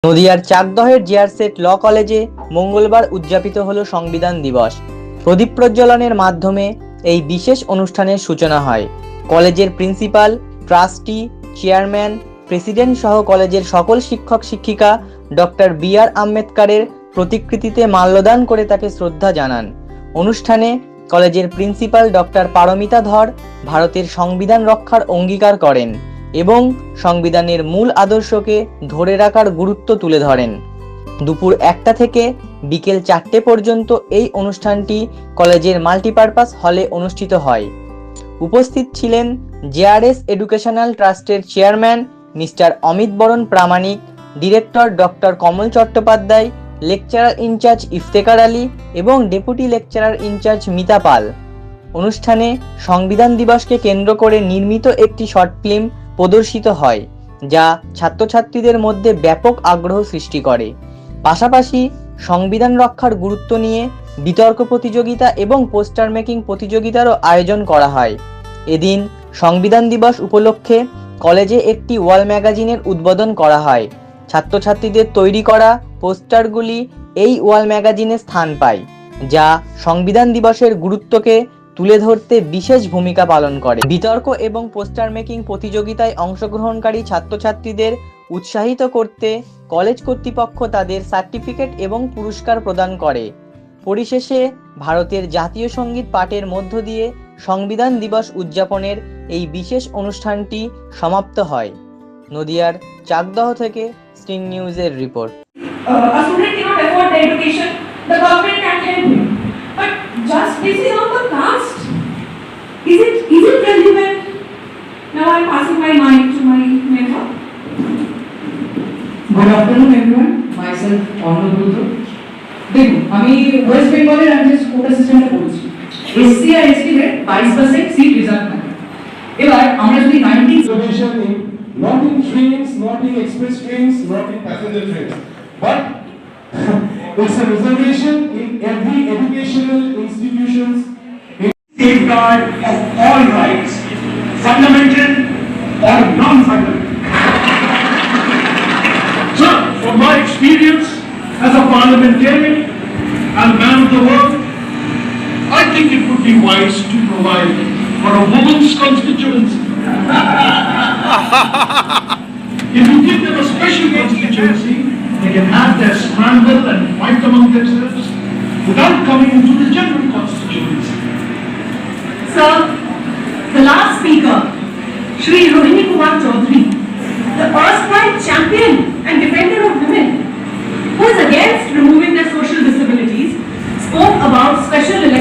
নদিয়ার চাকদহের জিআরসেট ল কলেজে মঙ্গলবার উদযাপিত হলো সংবিধান দিবস। প্রদীপ প্রজ্বলনের মাধ্যমে এই বিশেষ অনুষ্ঠানের সূচনা হয়। কলেজের প্রিন্সিপাল, ট্রাস্টি, চেয়ারম্যান, প্রেসিডেন্ট সহ কলেজের সকল শিক্ষক শিক্ষিকা ডক্টর বি.আর. আম্বেদকরের প্রতিকৃতিতে মাল্যদান করে তাকে শ্রদ্ধা জানান। অনুষ্ঠানে কলেজের প্রিন্সিপাল ডক্টর পারমিতা ধর ভারতের সংবিধান রক্ষার অঙ্গীকার করেন এবং সংবিধানের মূল আদর্শকে ধরে রাখার গুরুত্ব তুলে ধরেন। দুপুর 1টা থেকে বিকেল 4টে পর্যন্ত এই অনুষ্ঠানটি কলেজের মাল্টিপারপাস হলে অনুষ্ঠিত হয়। উপস্থিত ছিলেন জেআরএস এডুকেশনাল ট্রাস্টের চেয়ারম্যান মিস্টার অমিত বরণ প্রামাণিক, ডিরেক্টর ডক্টর কমল চট্টোপাধ্যায়, লেকচারার ইনচার্জ ইফতেখার আলী এবং ডেপুটি লেকচারার ইনচার্জ মিতা পাল। অনুষ্ঠানে সংবিধান দিবসকে কেন্দ্র করে নির্মিত একটি শর্ট ফিল্ম প্রদর্শিত হয়, যা ছাত্রছাত্রীদের মধ্যে ব্যাপক আগ্রহ সৃষ্টি করে। পাশাপাশি সংবিধান রক্ষার গুরুত্ব নিয়ে বিতর্ক প্রতিযোগিতা এবং পোস্টার মেকিং প্রতিযোগিতারও আয়োজন করা হয়। এদিন সংবিধান দিবস উপলক্ষে কলেজে একটি ওয়াল ম্যাগাজিনের উদ্বোধন করা হয়। ছাত্রছাত্রীদের তৈরি করা পোস্টারগুলি এই ওয়াল ম্যাগাজিনে স্থান পায়, যা সংবিধান দিবসের গুরুত্বকে তুলে ধরতে বিশেষ ভূমিকা পালন করে। বিতর্ক এবং পোস্টার মেকিং প্রতিযোগিতায় অংশগ্রহণকারী ছাত্রছাত্রীদের উৎসাহিত করতে কলেজ কর্তৃপক্ষ তাদের সার্টিফিকেট এবং পুরস্কার প্রদান করে। পরিশেষে ভারতের জাতীয় সঙ্গীত পাঠের মধ্য দিয়ে সংবিধান দিবস উদযাপনের এই বিশেষ অনুষ্ঠানটি সমাপ্ত হয়। নদিয়ার চাকদহ থেকে স্টিং নিউজের report. A student cannot afford the education, the government can't help him. But just basing on the caste, is it relevant? Now I'm passing my mic to my mentor. Good afternoon everyone, myself Arnold Rudra. দেখুন, আমি West বেঙ্গলের আনজেস কোটা সিস্টেমটা বলছি। SC আর এসটিদের 22% seat reserve থাকে। এবার আমরা যদি 90 reservation in not in trains, not in express trains, not in passenger trains, but it's a reservation in every educational institutions. Safeguard of all rights, fundamental or non-fundamental. So, from my experience as a parliamentarian and man of the world, I think it would be wise to provide for a woman's constituency. If you give them a special constituency, they can have their scramble and fight among themselves without coming into the general constituency. Sir, the last speaker, Shri Rohini Kumar Chaudhary, the erstwhile champion and defender of women, who is against removing their social disabilities, spoke about special elections